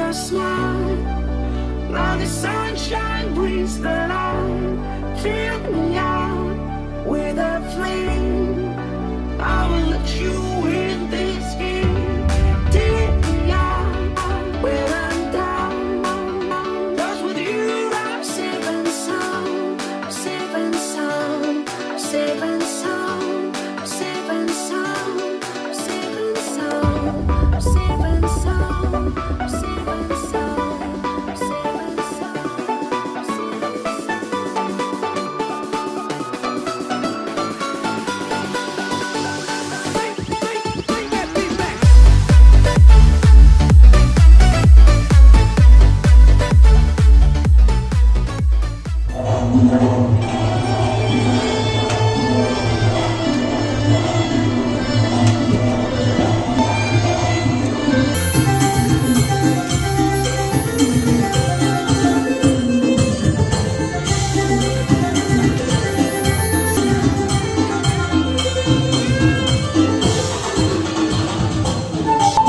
your smile. Now the sunshine brings the light. Fill me out with a flame. I will let you in this game. Take me out where I'm down. 'Cause with you I'm safe and sound. I'm safe and sound. I'm safe and sound. I'm safe and sound. I'm safe and sound. I'm safe and sound. I'm safe and sound. I'm safe and sound. I'm safe and Bring that beat back.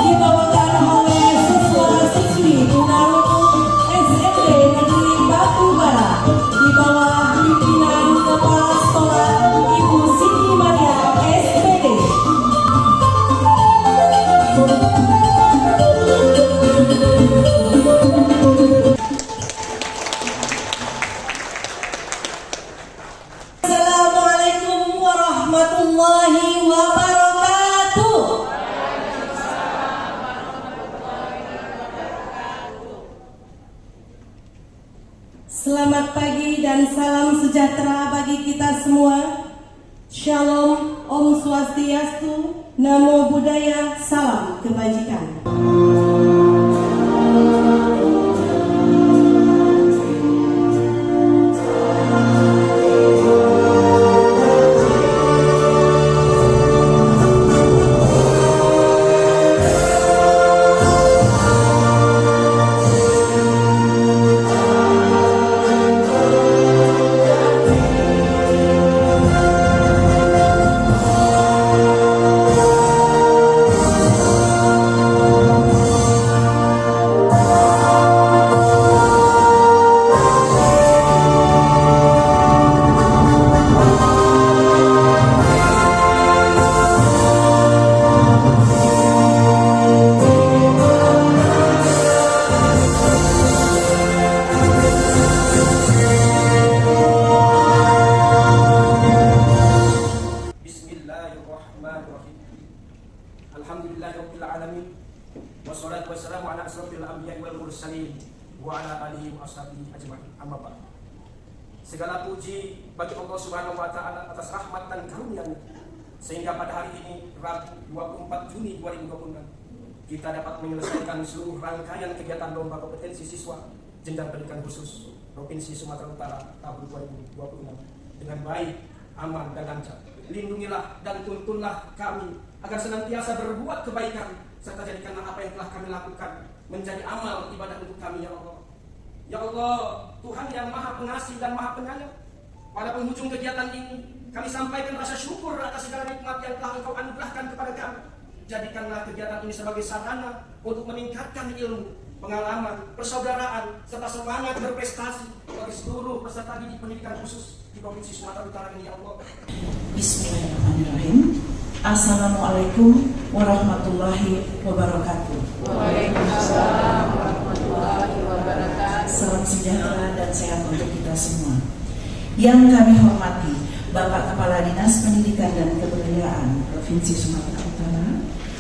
Dibawakan oleh siswa-siswi tunarungu SMP Negeri Batubara di bawah pimpinan Kepala Sekolah Ibu Siti Maria SPD. Assalamualaikum warahmatullahi wabarakatuh. Selamat pagi dan salam sejahtera bagi kita semua. Shalom, Om Swastiastu, Namo Buddhaya, salam kebajikan. Bismillahirrahmanirrahim. Alhamdulillahirabbil alamin. Wassalatu wassalamu ala asrofil anbiya'i wal mursalin wa ala alihi wa ashabihi ajma'in. Amma ba'd. Segala puji bagi Allah Subhanahu wa taala atas rahmat dan karunia-Nya sehingga pada hari ini Rabu 24 Juni 2026 kita dapat menyelesaikan seluruh rangkaian kegiatan lomba kompetensi siswa jenjang pendidikan khusus Provinsi Sumatera Utara tahun 2026 dengan baik, aman dan lancar. Lindungilah dan tuntunlah kami agar senantiasa berbuat kebaikan serta jadikanlah apa yang telah kami lakukan menjadi amal ibadah untuk kami, ya Allah. Ya Allah, Tuhan yang Maha Pengasih dan Maha Penyayang, pada penghujung kegiatan ini kami sampaikan rasa syukur atas segala nikmat yang telah Engkau anugerahkan kepada kami. Jadikanlah kegiatan ini sebagai sarana untuk meningkatkan ilmu, pengalaman, persaudaraan, serta semangat berprestasi bagi seluruh peserta didik pendidikan khusus di Provinsi Sumatera Utara ini, ya Allah. Bismillahirrahmanirrahim. Assalamualaikum warahmatullahi wabarakatuh. Waalaikumsalam warahmatullahi wabarakatuh. Salam sejahtera dan sehat untuk kita semua. Yang kami hormati Bapak Kepala Dinas Pendidikan dan Kebudayaan Provinsi Sumatera Utara,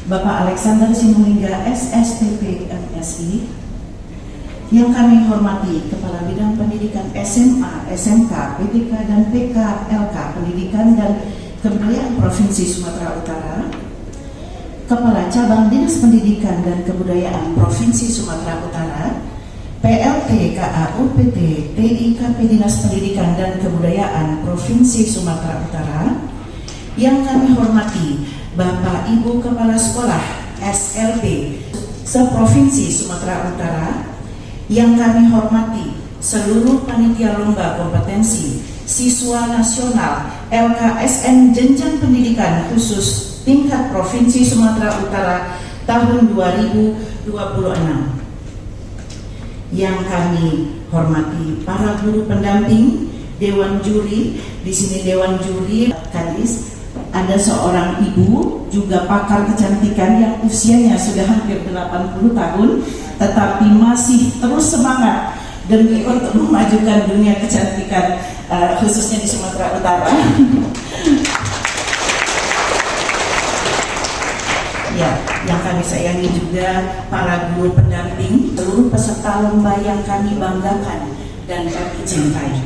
Bapak Alexander Sinulinga SSTP MSI. Yang kami hormati Kepala Bidang Pendidikan SMA, SMK, PTK dan PKLK Pendidikan dan Kebudayaan Provinsi Sumatera Utara, Kepala Cabang Dinas Pendidikan dan Kebudayaan Provinsi Sumatera Utara, PLT KAUPT TIKP Dinas Pendidikan dan Kebudayaan Provinsi Sumatera Utara. Yang kami hormati Bapak Ibu Kepala Sekolah SLB Seprovinsi Sumatera Utara. Yang kami hormati seluruh panitia lomba kompetensi siswa nasional LKSN Jenjang Pendidikan Khusus tingkat Provinsi Sumatera Utara tahun 2026. yang kami hormati para guru pendamping, dewan juri. Di sini dewan juri Kadis, ada seorang ibu juga pakar kecantikan yang usianya sudah hampir 80 tahun tetapi masih terus semangat demi untuk memajukan dunia kecantikan khususnya di Sumatera Utara. Ya, yang kami sayangi juga para guru pendamping, seluruh peserta lomba yang kami banggakan dan kami cintai.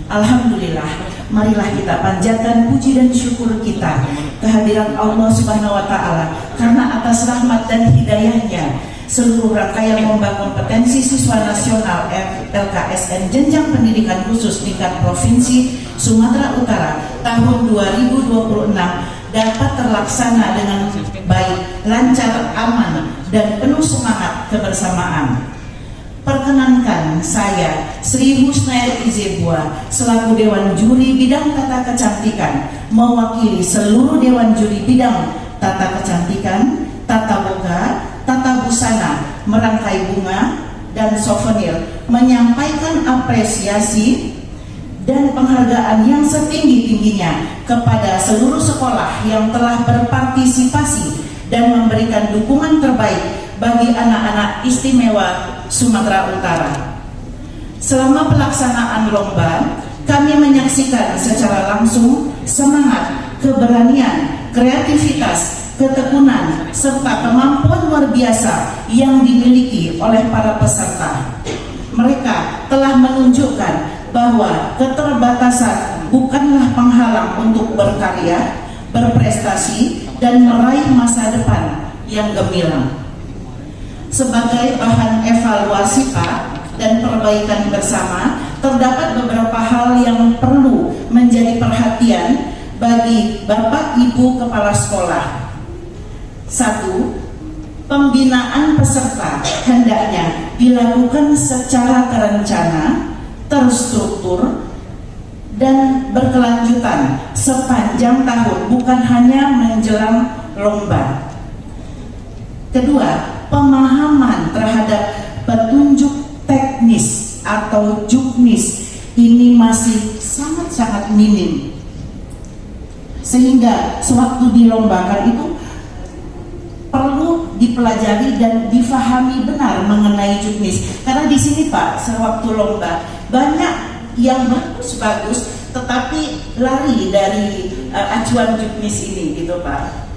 Alhamdulillah, marilah kita panjatkan puji dan syukur kita kehadiran Allah Subhanahu wa Ta'ala, karena atas rahmat dan hidayahnya seluruh rangkaian lomba kompetensi siswa nasional LKSN jenjang pendidikan khusus tingkat provinsi Sumatera Utara tahun 2026 dapat terlaksana dengan baik, lancar, aman, dan penuh semangat kebersamaan. Perkenankan saya, Sri Husnairi Zebua, selaku Dewan Juri Bidang Tata Kecantikan, mewakili seluruh Dewan Juri Bidang Tata Kecantikan, Tata Boga, Tata Busana, merangkai bunga, dan souvenir, menyampaikan apresiasi dan penghargaan yang setinggi-tingginya kepada seluruh sekolah yang telah berpartisipasi dan memberikan dukungan terbaik bagi anak-anak istimewa Sumatera Utara. Selama pelaksanaan lomba, kami menyaksikan secara langsung semangat, keberanian, kreativitas, ketekunan, serta kemampuan luar biasa yang dimiliki oleh para peserta. Mereka telah menunjukkan bahwa keterbatasan bukanlah penghalang untuk berkarya, berprestasi, dan meraih masa depan yang gemilang. Sebagai bahan evaluasi Pak dan perbaikan bersama, terdapat beberapa hal yang perlu menjadi perhatian bagi Bapak Ibu Kepala Sekolah. 1. Pembinaan peserta hendaknya dilakukan secara terencana, terstruktur, dan berkelanjutan sepanjang tahun, bukan hanya menjelang lomba. Kedua, pemahaman terhadap petunjuk teknis atau juknis ini masih sangat-sangat minim, sehingga sewaktu dilombakan itu perlu dipelajari dan difahami benar mengenai juknis. Karena di sini Pak, sewaktu lomba banyak yang bagus-bagus tetapi lari dari acuan juknis ini gitu Pak.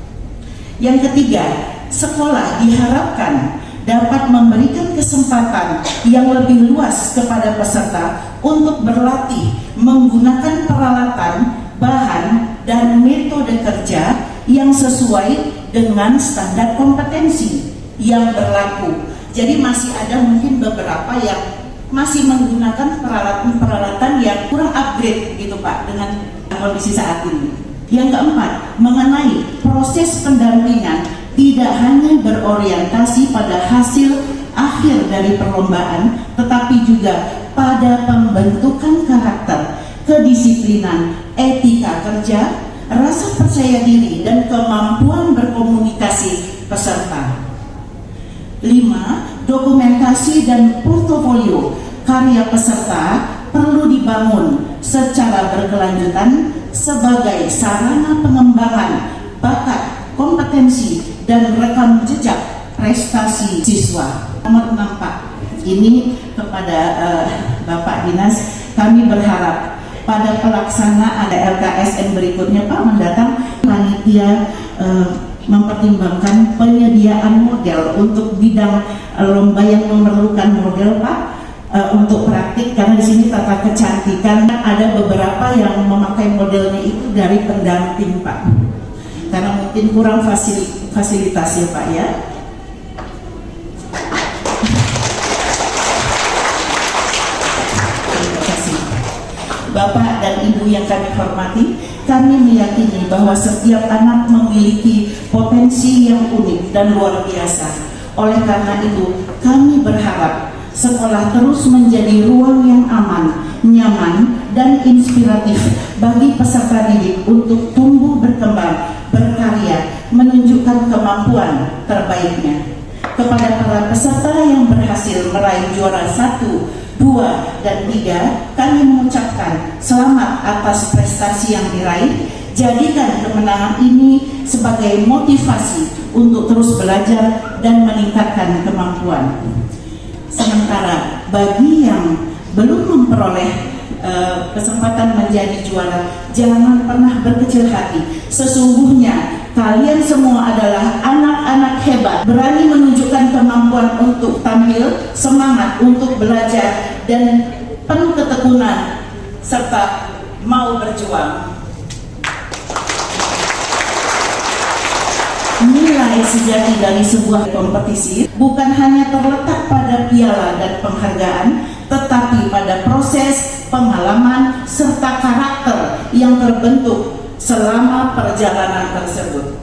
Yang ketiga, sekolah diharapkan dapat memberikan kesempatan yang lebih luas kepada peserta untuk berlatih menggunakan peralatan, bahan, dan metode kerja yang sesuai dengan standar kompetensi yang berlaku. Jadi masih ada mungkin beberapa yang masih menggunakan peralatan-peralatan yang kurang upgrade gitu Pak dengan kondisi saat ini. Yang keempat, mengenai proses pendampingan tidak hanya berorientasi pada hasil akhir dari perlombaan, tetapi juga pada pembentukan karakter, kedisiplinan, etika kerja, rasa percaya diri, dan kemampuan berkomunikasi peserta. 5. Dokumentasi dan portofolio karya peserta perlu dibangun secara berkelanjutan sebagai sarana pengembangan bakat, kompetensi, dan rekam jejak prestasi siswa. Nomor 6 Pak, ini kepada Bapak Dinas, kami berharap pada pelaksanaan LKSN berikutnya Pak mendatang, panitia mempertimbangkan penyediaan model untuk bidang lomba yang memerlukan model Pak, untuk praktik, karena di sini tata kecantikan ada beberapa yang memakai modelnya itu dari pendamping Pak, karena mungkin kurang fasilitas ya Pak ya. Terima kasih Bapak dan Ibu yang kami hormati. Kami meyakini bahwa setiap anak memiliki potensi yang unik dan luar biasa. Oleh karena itu, kami berharap sekolah terus menjadi ruang yang aman, nyaman, dan inspiratif bagi peserta didik untuk tumbuh berkembang, berkarya, menunjukkan kemampuan terbaiknya. kepada para peserta yang berhasil meraih juara 1, 2, dan 3, kami mengucapkan selamat atas prestasi yang diraih. Jadikan kemenangan ini sebagai motivasi untuk terus belajar dan meningkatkan kemampuan. Sementara bagi yang belum memperoleh kesempatan menjadi juara, jangan pernah berkecil hati. Sesungguhnya kalian semua adalah anak-anak hebat, berani menunjukkan kemampuan untuk tampil, semangat untuk belajar, dan penuh ketekunan serta mau berjuang. Nilai sejati dari sebuah kompetisi bukan hanya terletak pada piala dan penghargaan, tetapi pada proses, pengalaman, serta karakter yang terbentuk selama perjalanan tersebut.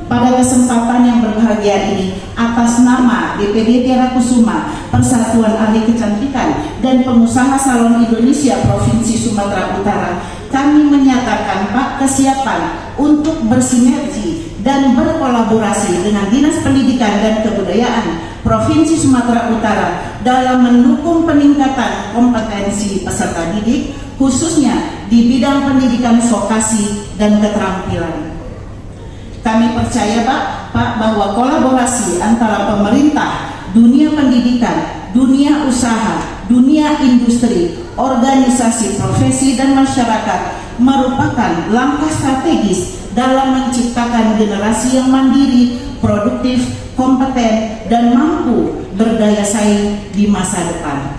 Pada kesempatan yang berbahagia ini, atas nama DPD Tiara Kusuma, Persatuan Ahli Kecantikan, dan Pengusaha Salon Indonesia Provinsi Sumatera Utara, kami menyatakan kesiapan untuk bersinergi dan berkolaborasi dengan Dinas Pendidikan dan Kebudayaan Provinsi Sumatera Utara dalam mendukung peningkatan kompetensi peserta didik, khususnya di bidang pendidikan vokasi dan keterampilan. Kami percaya Pak, bahwa kolaborasi antara pemerintah, dunia pendidikan, dunia usaha, dunia industri, organisasi profesi, dan masyarakat merupakan langkah strategis dalam menciptakan generasi yang mandiri, produktif, kompeten, dan mampu berdaya saing di masa depan.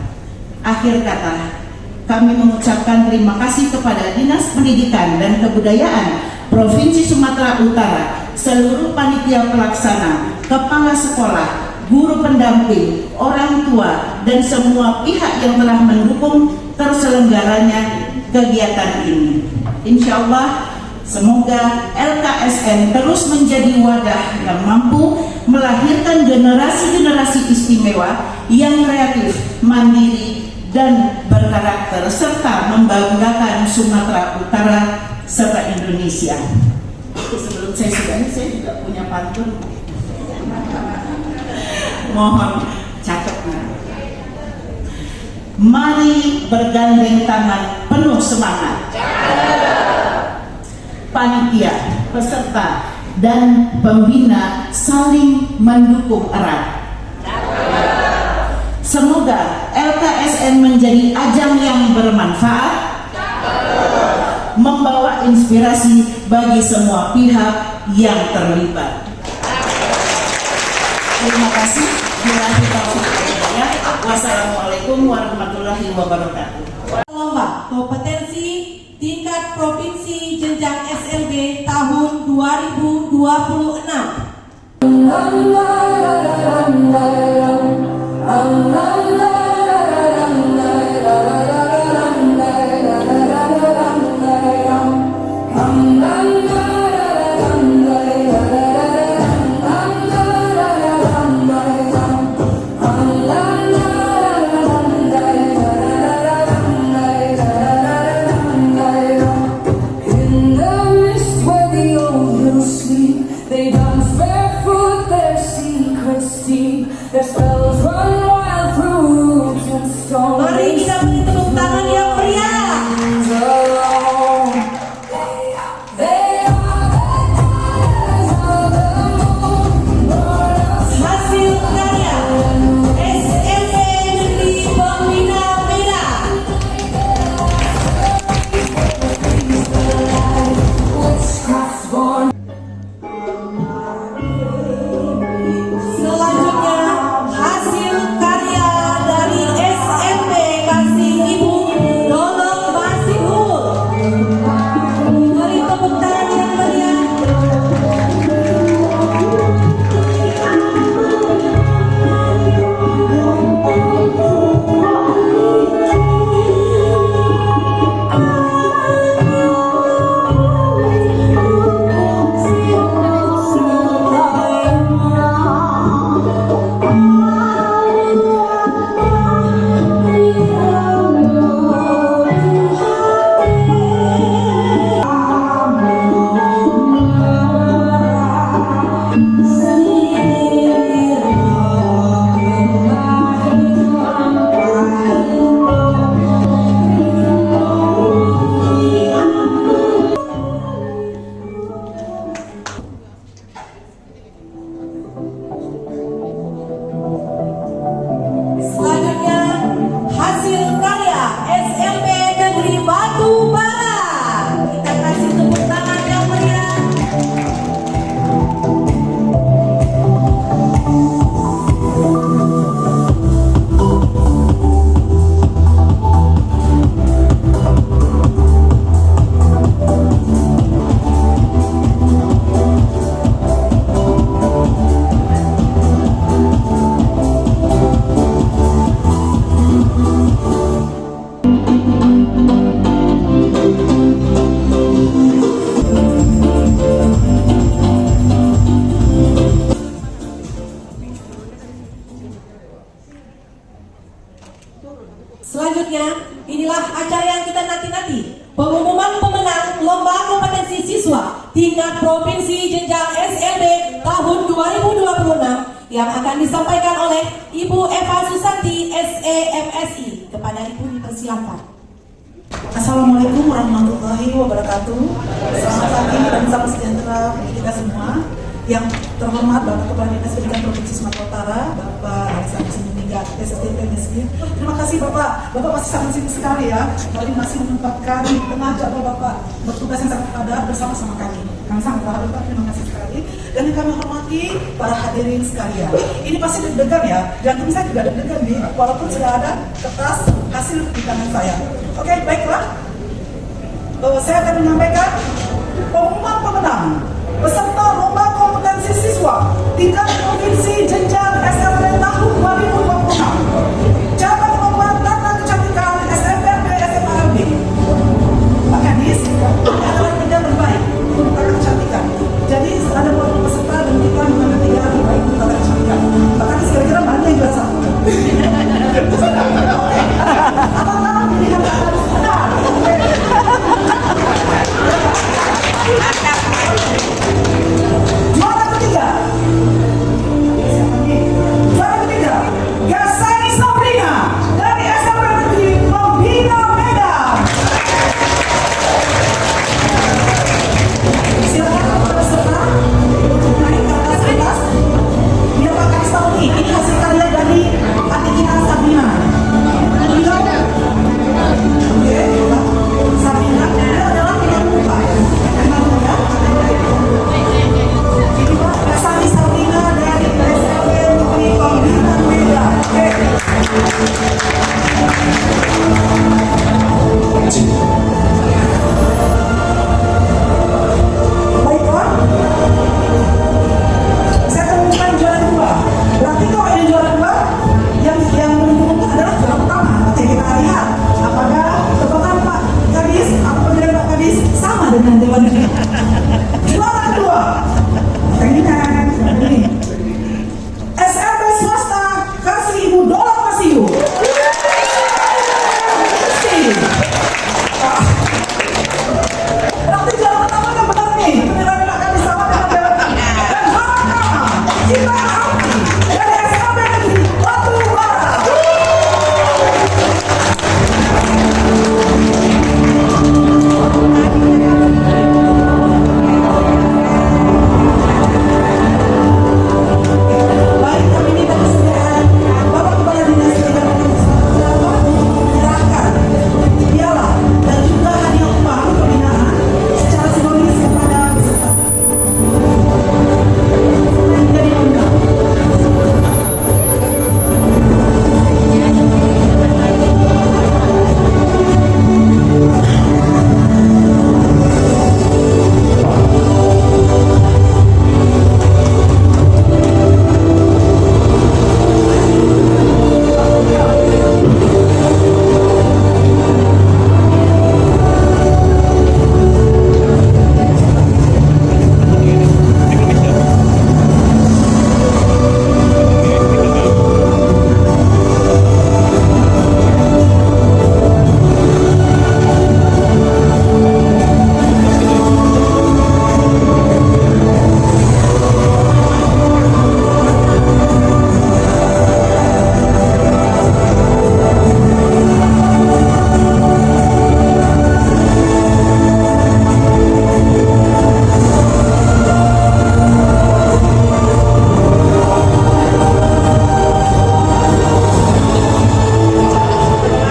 Akhir kata, kami mengucapkan terima kasih kepada Dinas Pendidikan dan Kebudayaan Provinsi Sumatera Utara, seluruh panitia pelaksana, kepala sekolah, guru pendamping, orang tua, dan semua pihak yang telah mendukung terselenggaranya kegiatan ini. Insya Allah, semoga LKSN terus menjadi wadah yang mampu melahirkan generasi-generasi istimewa yang kreatif, mandiri, dan berkarakter, serta membanggakan Sumatera Utara serta Indonesia. Sebelum saya juga punya pantun. Mohon catatnya. Mari bergandeng tangan penuh semangat. Panitia, peserta, dan pembina saling mendukung erat. Semoga LKSN menjadi ajang yang bermanfaat, membawa inspirasi bagi semua pihak yang terlibat. Terima kasih. Wassalamualaikum warahmatullahi wabarakatuh. Lomba kompetensi tingkat provinsi jenjang SLB tahun 2026. They dance barefoot, their selanjutnya, inilah acara yang kita nanti-nanti. Pengumuman pemenang Lomba Kompetensi Siswa Tingkat Provinsi Jenjang SLB tahun 2026 yang akan disampaikan oleh Ibu Eva Susanti, SEMSI. Kepada Ibu dipersilakan. Assalamualaikum warahmatullahi wabarakatuh. Selamat pagi dan salam sejahtera bagi kita semua. Yang terhormat Bapak Kepala Dinas Pendidikan Provinsi Sumatera Utara, Bapak Alexander Sinulinga, SST. Terima kasih Bapak. Bapak masih sangat sibuk sekali ya. Kali masih menyempatkan tenaga Bapak bertugas yang sangat padat bersama-sama kami. Kami sangat berharap, terima kasih sekali. Dan yang kami hormati para hadirin sekalian. Ini pasti deg-degan ya. Jantung saya juga deg-degan nih, walaupun sudah ada kertas hasil di tangan saya. Oke, baiklah. Saya akan menyampaikan pengumuman pemenang peserta Lomba Kompetensi Siswa Tingkat Provinsi Jenjang SLB tahun 2026. Jabat Lomba Tata Kecantikan SMPB SMALB. Pak Kadis adalah 3 terbaik untuk tata kecantikan. Jadi ada beberapa peserta dan kita mengambil 3 terbaik untuk tata kecantikan. Pak Kadis kira-kira mana yang juara 1? Apakah pilihan Pak Kadis benar? Juara ketiga. Siapa nih? Juara ketiga. Gasani Sabrina dari SMP Negeri Pembina Medan. Silakan para peserta untuk naik ke atas atas. Biar Pak Kadis tahu nih, ini hasil karya dari adik kita Sabrina. Beliau, oke, Sabrina, beliau adalah penyambutan. Ini Pak, Gasani Sabrina dari SMP Negeri Pembina Medan. Baiklah, saya akan umumkan juara 2. Berarti kalau ini juara 2, yang beruntung adalah juara pertama. Oke, kita lihat apakah tebakan Pak Kadis atau pemilihan Pak Kadis sama dengan Dewan ini. Juara kedua, ini SMP swasta Kasih Ibu Dola Masiu. Berarti juara pertama kan benar nih, pemilihan Pak Kadis sama dengan Dewan ini. Dan juara pertama, kita Api dari SMP Negeri Batu Bara. Baik, kami minta kesediaan Bapak Kepala Dinas Pendidikan Provinsi Sumatera Utara untuk menyerahkan piala dan juga hadiah uang pembinaan secara simbolis kepada peserta. Jadi undang.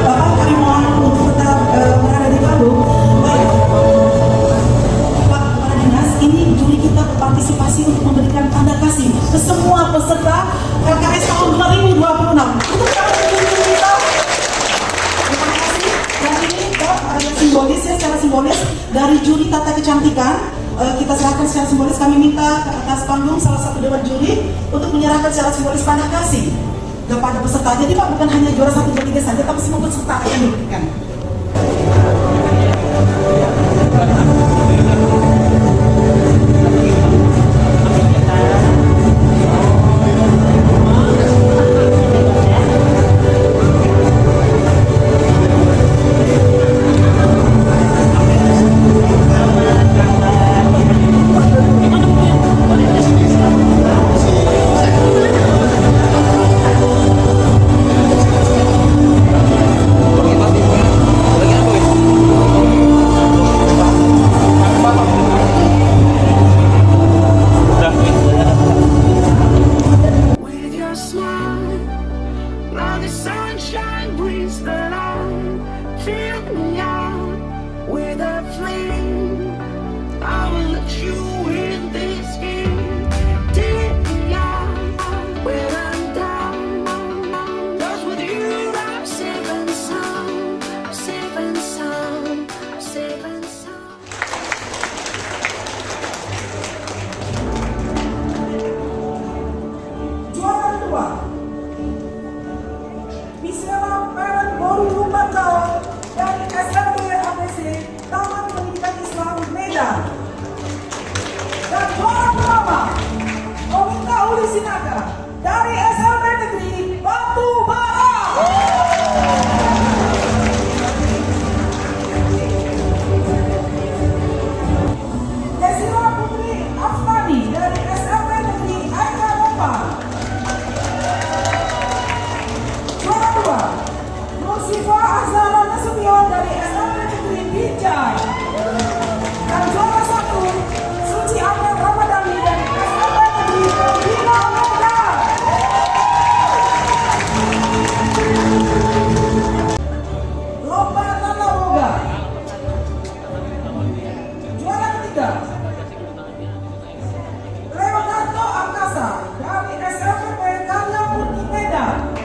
Bapak, kami mohon untuk tetap berada di Bandung. Baik, Pak Kepala Dinas, ini juri kita berpartisipasi untuk memberikan tanda kasih ke semua peserta KKS tahun 2026. Untuk kami juri kita, terima kasih. Dan ini Pak, ada simbolis ya, secara simbolis dari juri tata kecantikan. Kita serahkan secara simbolis, kami minta ke atas panggung salah satu dewan juri untuk menyerahkan secara simbolis tanda kasih kepada peserta. Jadi Pak, bukan hanya juara 1, 2, 3 saja, tapi semua peserta yang diberikan. Sinaga dari SLB Negeri Batu Bara. Desira Putri Afnani dari SLB Negeri Aika Lomba. Juara 2, Nursifa Azhara Nasution dari SLB Negeri Binjai. Dan juara 1, Suci Amel Ramadhani dari SLB Negeri Bina Medan. Lomba Tata Boga. Juara 3, Leonardo Angkasa dari SLPP Karya Murni Medan.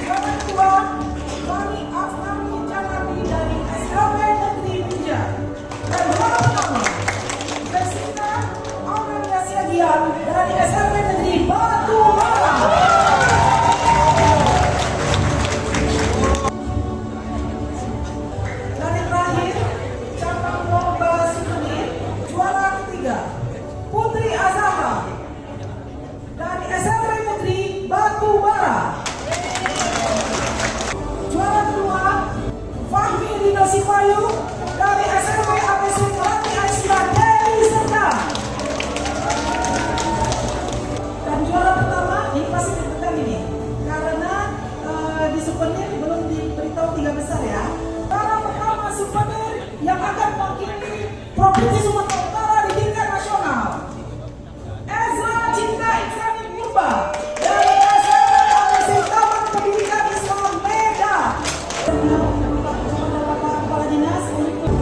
Juara 2, Fani Afnani Janani dari SLB Negeri Binjai. Dan juara pertama, Jessica Aurelia Siagian dari SLB Negeri Batu Bara. Dan yang terakhir, cabang lomba souvenir, juara ketiga, Putri Azahra dari SLB Negeri Batu Bara. Juara kedua, Fahmi Rino Sipayu dari SLB APC Melati Aisyah Dewi Serdang. Dan juara pertama, ini pasti deg-degan ini, karena di souvenir belum diberitahu 3 besar ya. Juara pertama souvenir yang akan mewakili Provinsi Sumatera Utara di tingkat nasional, Ezra Cinta Ikrani Purba dari SLB APC Taman Pendidikan Islam Medan. Bapak Kepala Dinas untuk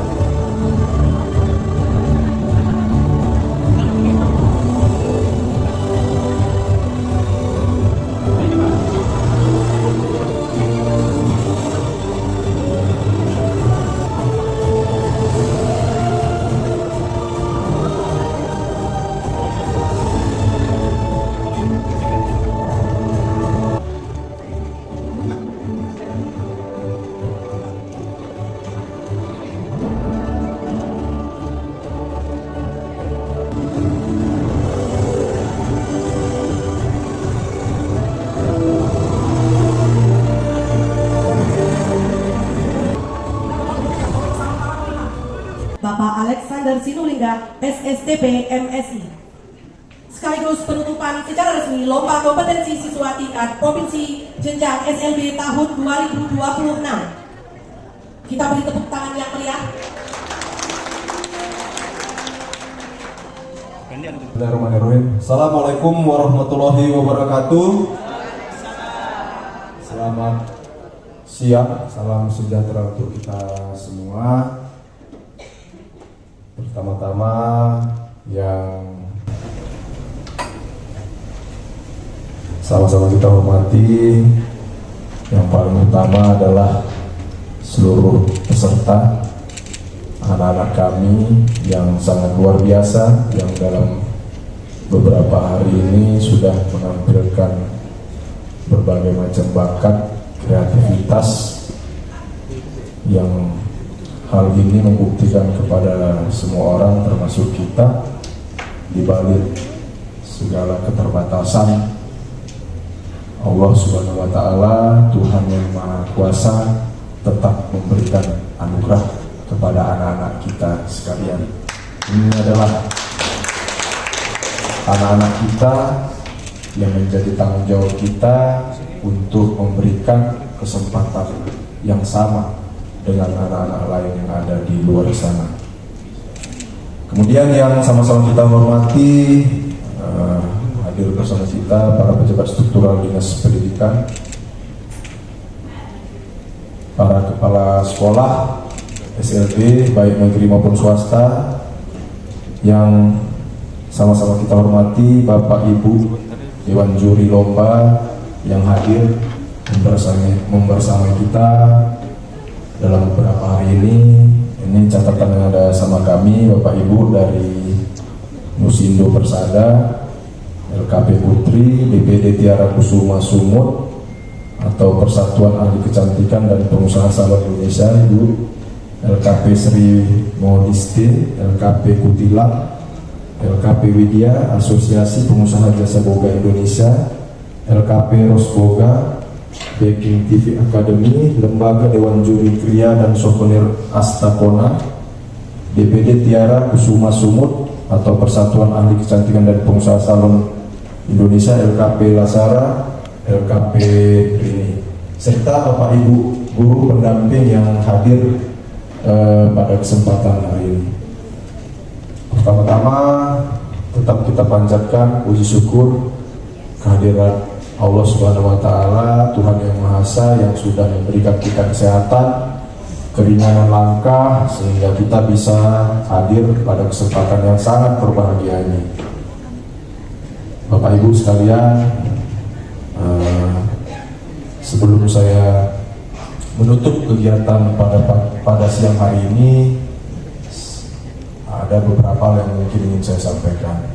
Bapak Alexander Sinulinga, SSTP MSI. Sekaligus penutupan secara resmi Lomba Kompetensi Siswa Tingkat Provinsi Jenjang SLB tahun 2026. Kita beri tepuk tangan yang meriah. Bismillahirrahmanirrahim. Assalamualaikum warahmatullahi wabarakatuh. Selamat siang, salam sejahtera untuk kita semua. Pertama-tama yang sama-sama kita hormati, yang paling utama adalah seluruh peserta, anak-anak kami yang sangat luar biasa, yang dalam beberapa hari ini sudah menampilkan berbagai macam bakat, kreativitas, yang hal ini membuktikan kepada semua orang termasuk kita, di balik segala keterbatasan, Allah Subhanahu wa Ta'ala, Tuhan yang Maha Kuasa, tetap memberikan anugerah kepada anak-anak kita sekalian. Ini adalah anak-anak kita yang menjadi tanggung jawab kita untuk memberikan kesempatan yang sama dengan anak-anak lain yang ada di luar sana. Kemudian yang sama-sama kita hormati, hadir bersama kita para pejabat struktural Dinas Pendidikan, para kepala sekolah SLB baik negeri maupun swasta, yang sama-sama kita hormati Bapak Ibu Dewan Juri Lomba yang hadir membersamai kita dalam beberapa hari ini. Ini catatan yang ada sama kami Bapak Ibu dari Musindo Persada, LKP Putri, BPD Tiara Kusuma Sumut atau Persatuan Ahli Kecantikan dan Pengusaha Salon Indonesia, Ibu LKP Sri Modiste, LKP Kutilang, LKP Widya, Asosiasi Pengusaha Jasa Boga Indonesia, LKP Rosboga, Baking TV Academy, Lembaga Dewan Juri Kria dan Souvenir Astakona, DPD Tiara Kusuma Sumut atau Persatuan Ahli Kecantikan dan Pengusaha Salon Indonesia, LKP Lasara, LKP Rini, serta Bapak Ibu guru pendamping yang hadir pada kesempatan hari ini. Pertama-tama tetap kita panjatkan puji syukur kehadirat Allah Subhanahu wa Ta'ala, Tuhan Yang Maha Esa, yang sudah memberikan kita kesehatan, keringanan langkah sehingga kita bisa hadir pada kesempatan yang sangat berbahagia ini. Bapak Ibu sekalian, sebelum saya menutup kegiatan pada siang hari ini, ada beberapa hal yang mungkin ingin saya sampaikan.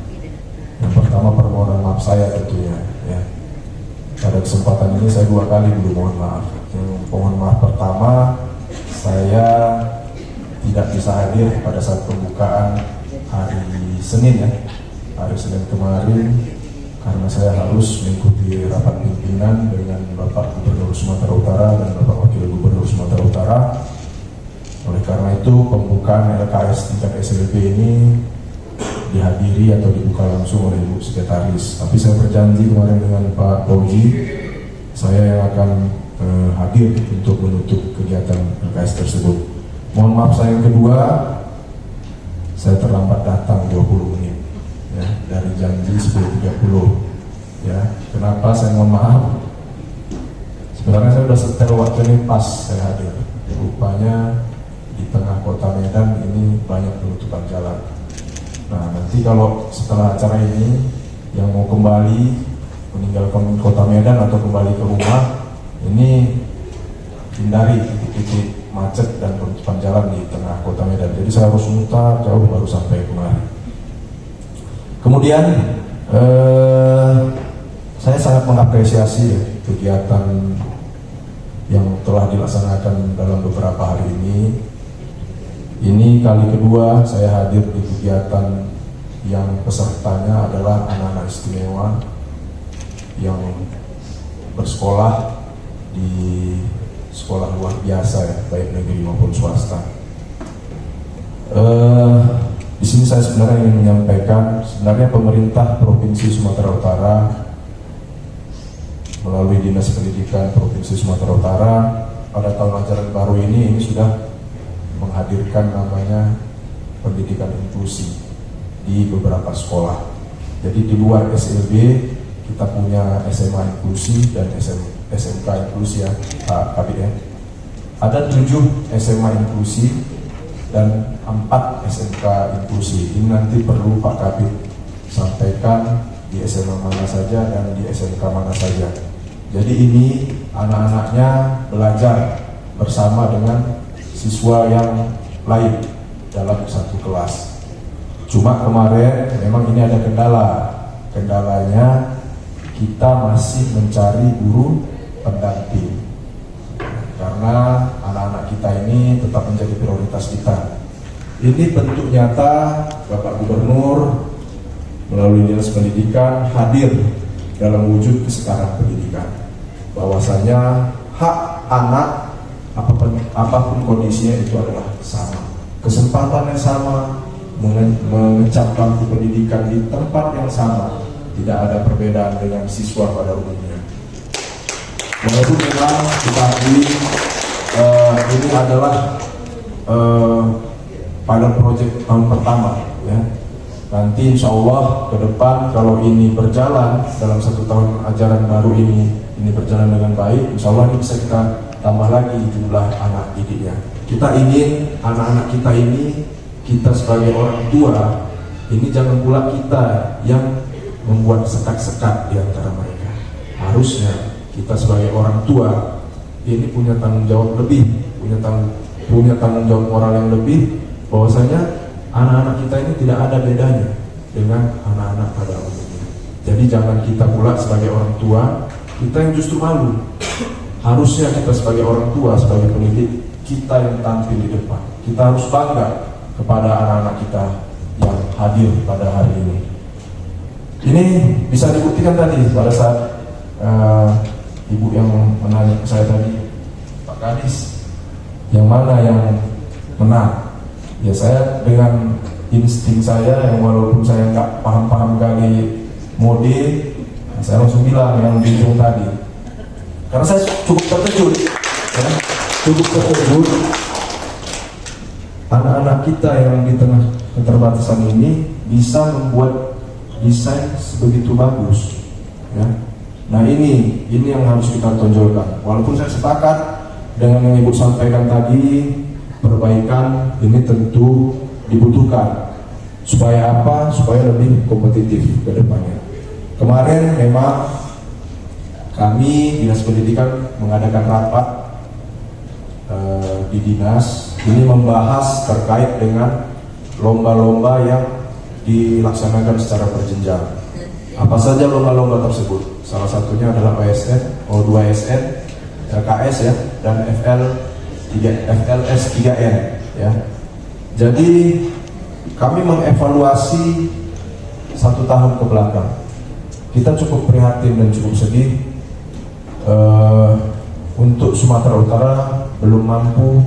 Yang pertama, permohonan maaf saya tentunya, ya. Pada kesempatan ini saya 2 kali belum mohon maaf. Yang mohon maaf pertama, saya tidak bisa hadir pada saat pembukaan hari Senin, ya, hari Senin kemarin, karena saya harus mengikuti rapat pimpinan dengan Bapak Gubernur Sumatera Utara dan Bapak Wakil Gubernur Sumatera Utara. Oleh karena itu, pembukaan LKS tingkat SLB ini dihadiri atau dibuka langsung oleh Ibu Sekretaris. Tapi saya berjanji kemarin dengan Pak Fauzi, saya yang akan hadir untuk menutup kegiatan LKS tersebut. Mohon maaf saya yang kedua, saya terlambat datang 20 menit, ya, dari janji 10.30. Ya, kenapa saya mohon maaf? Sebenarnya saya sudah setel waktu ini pas saya hadir. Rupanya di tengah kota Medan ini banyak penutupan jalan. Nah, nanti kalau setelah acara ini yang mau kembali meninggalkan kota Medan atau kembali ke rumah, ini hindari titik-titik macet dan penutupan jalan di tengah kota Medan. Jadi saya harus mutar jauh baru sampai kemari. Kemudian saya sangat mengapresiasi kegiatan yang telah dilaksanakan dalam beberapa hari ini. Ini kali kedua saya hadir di kegiatan yang pesertanya adalah anak-anak istimewa yang bersekolah di sekolah luar biasa, ya, baik negeri maupun swasta. Di sini saya sebenarnya ingin menyampaikan, sebenarnya pemerintah Provinsi Sumatera Utara melalui Dinas Pendidikan Provinsi Sumatera Utara pada tahun ajaran baru ini sudah menghadirkan namanya pendidikan inklusi di beberapa sekolah. Jadi di luar SLB kita punya SMA inklusi dan SMK inklusi, ya Pak Kabit, ya. Ada 7 SMA inklusi dan 4 SMK inklusi. Ini nanti perlu Pak Kabit sampaikan di SMA mana saja dan di SMK mana saja. Jadi ini anak-anaknya belajar bersama dengan siswa yang lain dalam satu kelas. Cuma kemarin memang ini ada kendalanya kita masih mencari guru pendamping, karena anak-anak kita ini tetap menjadi prioritas kita. Ini bentuk nyata Bapak Gubernur melalui Dinas Pendidikan hadir dalam wujud kesetaraan pendidikan, bahwasanya hak anak apapun kondisinya itu adalah sama, kesempatan yang sama, mengecap bangku pendidikan di tempat yang sama, tidak ada perbedaan dengan siswa pada umumnya. Walaupun memang kita akui ini adalah pilot project tahun pertama, ya. Nanti insya Allah ke depan kalau ini berjalan dalam 1 tahun ajaran baru ini berjalan dengan baik, insya Allah ini bisa kita tambah lagi jumlah anak didiknya. Kita ingin anak-anak kita ini, kita sebagai orang tua ini jangan pula kita yang membuat sekat-sekat di antara mereka. Harusnya kita sebagai orang tua ini punya tanggung jawab lebih, punya tanggung jawab moral yang lebih, bahwasanya anak-anak kita ini tidak ada bedanya dengan anak-anak pada umumnya. Jadi jangan kita pula sebagai orang tua kita yang justru malu. Harusnya kita sebagai orang tua, sebagai pendidik, kita yang tampil di depan. Kita harus bangga kepada anak-anak kita yang hadir pada hari ini. Ini bisa dibuktikan tadi pada saat ibu yang menanya ke saya tadi, Pak Kadis, yang mana yang menang? Ya saya dengan insting saya yang walaupun saya nggak paham-paham kali mode, saya langsung bilang yang di ujung tadi. Karena saya cukup terkejut, ya, anak-anak kita yang di tengah keterbatasan ini bisa membuat desain sebegitu bagus, ya. Nah ini yang harus kita tonjolkan. Walaupun saya sepakat dengan yang Ibu sampaikan tadi, perbaikan ini tentu dibutuhkan. Supaya apa? Supaya lebih kompetitif ke depannya. Kemarin memang kami Dinas Pendidikan mengadakan rapat di dinas ini membahas terkait dengan lomba-lomba yang dilaksanakan secara berjenjang. Apa saja lomba-lomba tersebut? Salah satunya adalah OSN, O2SN, LKS ya, dan FLS 3N ya. Jadi kami mengevaluasi 1 tahun ke belakang. Kita cukup prihatin dan cukup sedih untuk Sumatera Utara belum mampu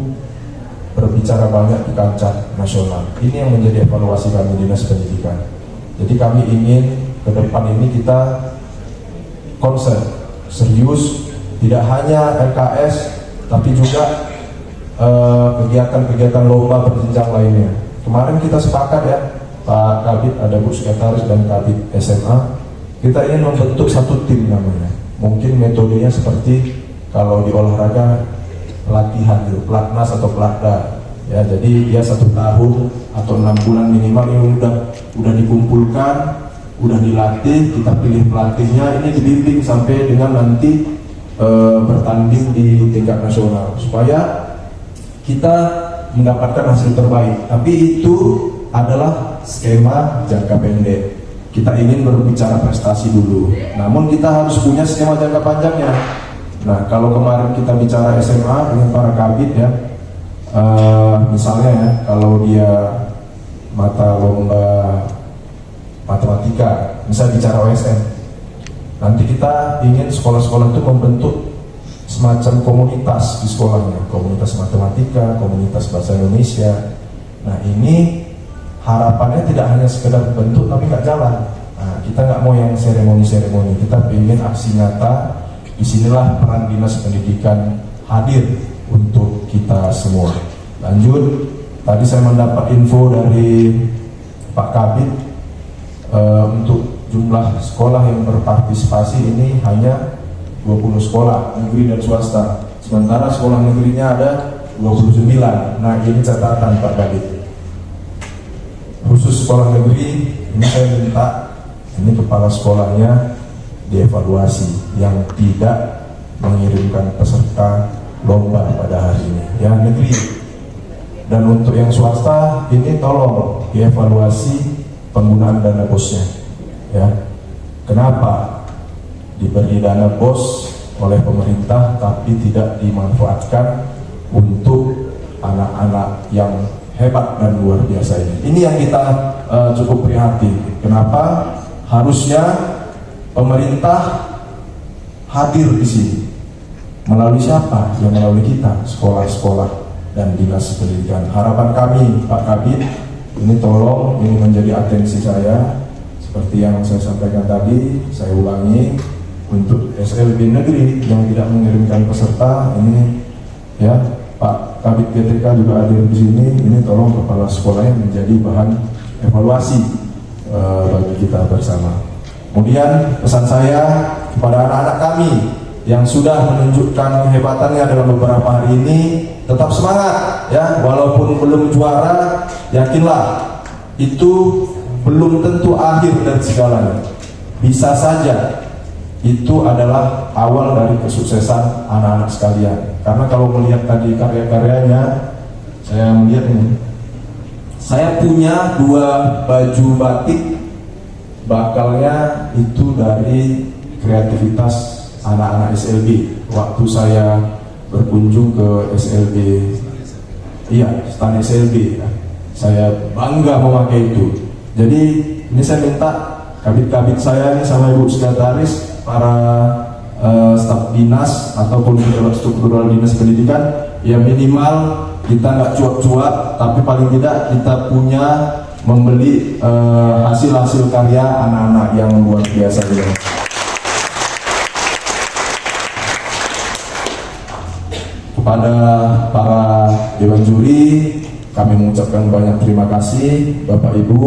berbicara banyak di kancah nasional. Ini yang menjadi evaluasi kami Dinas Pendidikan. Jadi kami ingin ke depan ini kita concern, serius, tidak hanya LKS tapi juga kegiatan-kegiatan lomba berjenjang lainnya. Kemarin kita sepakat ya, Pak Kabid, ada Bu Sekretaris dan Kabid SMA, kita ingin membentuk satu tim namanya. Mungkin metodenya seperti kalau di olahraga pelatihan gitu, pelatnas atau pelatda ya. Jadi dia 1 tahun atau 6 bulan minimal ini udah dikumpulkan, udah dilatih, kita pilih pelatihnya, ini dibimbing sampai dengan nanti bertanding di tingkat nasional supaya kita mendapatkan hasil terbaik. Tapi itu adalah skema jangka pendek. Kita ingin berbicara prestasi dulu, namun kita harus punya skema jangka panjangnya. Nah, kalau kemarin kita bicara SMA dengan para kabit ya, misalnya ya, kalau dia mata lomba matematika, misal bicara OSN, nanti kita ingin sekolah-sekolah itu membentuk semacam komunitas di sekolahnya, komunitas matematika, komunitas bahasa Indonesia. Nah ini harapannya tidak hanya sekedar bentuk tapi nggak jalan. Nah, kita nggak mau yang seremoni-seremoni, kita ingin aksi nyata. Disinilah peran Dinas Pendidikan hadir untuk kita semua. Lanjut, tadi saya mendapat info dari Pak Kabid untuk jumlah sekolah yang berpartisipasi ini hanya 20 sekolah negeri dan swasta, sementara sekolah negerinya ada 29. Nah ini catatan Pak Kabid. Khusus sekolah negeri ini saya minta ini kepala sekolahnya dievaluasi yang tidak mengirimkan peserta lomba pada hari ini ya, negeri. Dan untuk yang swasta ini tolong dievaluasi penggunaan dana bosnya ya. Kenapa diberi dana bos oleh pemerintah tapi tidak dimanfaatkan untuk anak-anak yang hebat dan luar biasa ini? Ini yang kita cukup prihatin. Kenapa harusnya pemerintah hadir di sini? Melalui siapa? Ya melalui kita, sekolah-sekolah dan Dinas Pendidikan. Harapan kami Pak Kabid, ini tolong ini menjadi atensi saya. Seperti yang saya sampaikan tadi, saya ulangi, untuk SLB negeri yang tidak mengirimkan peserta ini ya, Pak Kabid PTK juga hadir di sini. Ini tolong kepala sekolahnya menjadi bahan evaluasi bagi kita bersama. Kemudian pesan saya kepada anak-anak kami yang sudah menunjukkan kehebatannya dalam beberapa hari ini, tetap semangat ya, walaupun belum juara, yakinlah itu belum tentu akhir dari segalanya. Bisa saja itu adalah awal dari kesuksesan anak-anak sekalian. Karena kalau melihat tadi karya-karyanya, saya melihat ini, saya punya 2 baju batik, bakalnya itu dari kreativitas anak-anak SLB. Waktu saya berkunjung ke SLB, iya, stand SLB ya. saya bangga memakai itu. Jadi ini saya minta kabit-kabit saya nih sama Ibu Sekretaris, para staf dinas ataupun pejabat struktural dinas pendidikan, ya minimal kita nggak cuap-cuap, tapi paling tidak kita punya membeli hasil-hasil karya anak-anak yang luar biasa juga. Kepada para dewan juri, kami mengucapkan banyak terima kasih Bapak Ibu.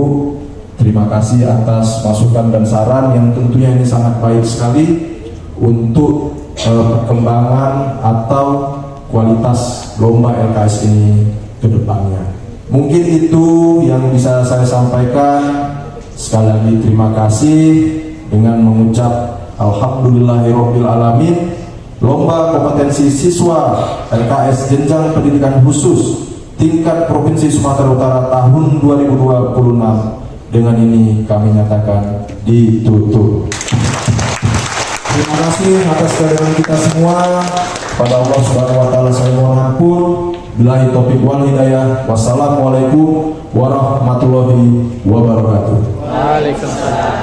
Terima kasih atas masukan dan saran yang tentunya ini sangat baik sekali untuk perkembangan atau kualitas lomba LKS ini ke depannya. Mungkin itu yang bisa saya sampaikan. Sekali lagi terima kasih dengan mengucap Alhamdulillahirabbil alamin. Lomba kompetensi siswa LKS jenjang pendidikan khusus tingkat Provinsi Sumatera Utara tahun 2026 dengan ini kami nyatakan ditutup. Terima kasih atas kehadiran kita semua. Pada Allah Subhanahu wa taala saya mohon ampun. Billahi taufiq wal hidayah. Wassalamualaikum warahmatullahi wabarakatuh. Waalaikumsalam.